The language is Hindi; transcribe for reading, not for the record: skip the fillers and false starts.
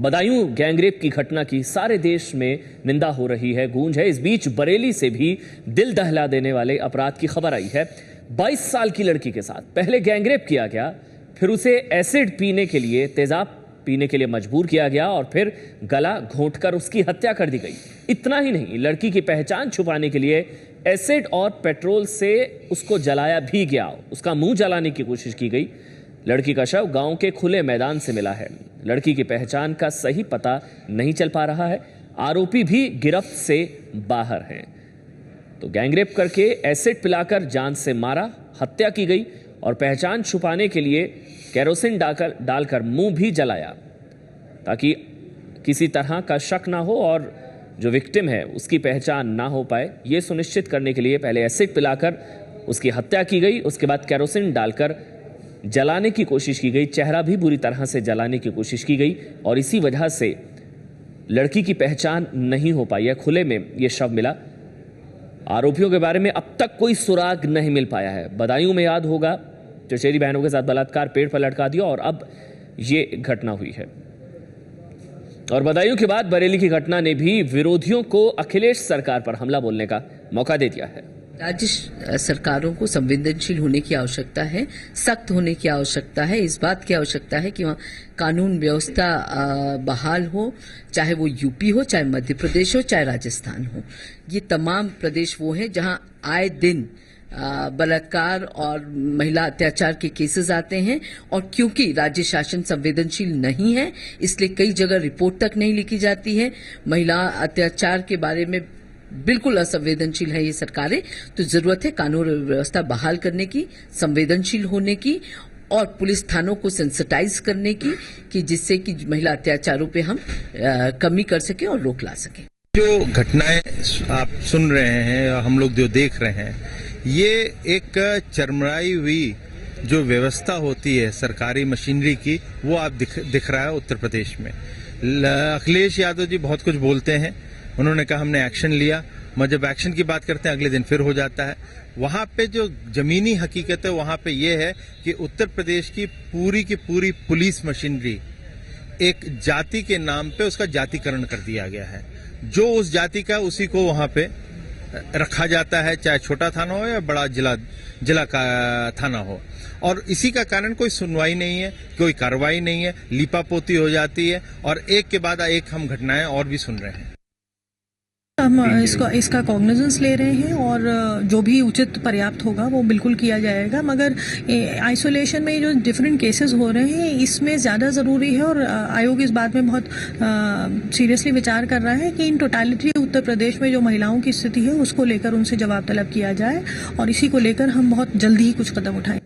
बदायूं गैंगरेप की घटना की सारे देश में निंदा हो रही है, गूंज है। इस बीच बरेली से भी दिल दहला देने वाले अपराध की खबर आई है। 22 साल की लड़की के साथ पहले गैंगरेप किया गया, फिर उसे एसिड पीने के लिए, तेजाब पीने के लिए मजबूर किया गया और फिर गला घोंटकर उसकी हत्या कर दी गई। इतना ही नहीं, लड़की की पहचान छुपाने के लिए एसिड और पेट्रोल से उसको जलाया भी गया। उसका मुंह जलाने की कोशिश की गई। लड़की का शव गांव के खुले मैदान से मिला है। लड़की की पहचान का सही पता नहीं चल पा रहा है। आरोपी भी गिरफ्त से बाहर हैं। तो गैंगरेप करके एसिड पिलाकर जान से मारा, हत्या की गई और पहचान छुपाने के लिए केरोसिन डालकर मुंह भी जलाया, ताकि किसी तरह का शक ना हो और जो विक्टिम है उसकी पहचान ना हो पाए। यह सुनिश्चित करने के लिए पहले एसिड पिलाकर उसकी हत्या की गई, उसके बाद केरोसिन डालकर जलाने की कोशिश की गई। चेहरा भी बुरी तरह से जलाने की कोशिश की गई और इसी वजह से लड़की की पहचान नहीं हो पाई है। खुले में यह शव मिला। आरोपियों के बारे में अब तक कोई सुराग नहीं मिल पाया है। बदायूं में याद होगा, चचेरी बहनों के साथ बलात्कार, पेड़ पर लटका दिया और अब ये घटना हुई है। और बदायूं के बाद बरेली की घटना ने भी विरोधियों को अखिलेश सरकार पर हमला बोलने का मौका दे दिया है। राज्य सरकारों को संवेदनशील होने की आवश्यकता है, सख्त होने की आवश्यकता है। इस बात की आवश्यकता है कि वहाँ कानून व्यवस्था बहाल हो, चाहे वो यूपी हो, चाहे मध्य प्रदेश हो, चाहे राजस्थान हो। ये तमाम प्रदेश वो हैं जहाँ आए दिन बलात्कार और महिला अत्याचार के केसेस आते हैं और क्योंकि राज्य शासन संवेदनशील नहीं है, इसलिए कई जगह रिपोर्ट तक नहीं लिखी जाती है। महिला अत्याचार के बारे में बिल्कुल असंवेदनशील है ये सरकारें। तो जरूरत है कानून व्यवस्था बहाल करने की, संवेदनशील होने की और पुलिस थानों को सेंसिटाइज करने की, कि जिससे कि महिला अत्याचारों पे हम कमी कर सकें और रोक ला सकें। जो घटनाएं आप सुन रहे हैं, हम लोग जो देख रहे हैं, ये एक चरमराई हुई जो व्यवस्था होती है सरकारी मशीनरी की, वो आप दिख रहा है उत्तर प्रदेश में। अखिलेश यादव जी बहुत कुछ बोलते हैं, उन्होंने कहा हमने एक्शन लिया, मगर जब एक्शन की बात करते हैं अगले दिन फिर हो जाता है। वहां पे जो जमीनी हकीकत है वहां पे ये है कि उत्तर प्रदेश की पूरी पुलिस मशीनरी एक जाति के नाम पे उसका जातिकरण कर दिया गया है। जो उस जाति का उसी को वहां पे रखा जाता है, चाहे छोटा थाना हो या बड़ा जिला का थाना हो। और इसी का कारण कोई सुनवाई नहीं है, कोई कार्रवाई नहीं है, लीपापोती हो जाती है और एक के बाद एक हम घटनाएं और भी सुन रहे हैं। हम इसका कॉग्निजेंस ले रहे हैं और जो भी उचित पर्याप्त होगा वो बिल्कुल किया जाएगा। मगर आइसोलेशन में जो डिफरेंट केसेस हो रहे हैं, इसमें ज़्यादा ज़रूरी है और आयोग इस बात में बहुत सीरियसली विचार कर रहा है कि इन टोटलिटी उत्तर प्रदेश में जो महिलाओं की स्थिति है उसको लेकर उनसे जवाब तलब किया जाए और इसी को लेकर हम बहुत जल्दी ही कुछ कदम उठाएं।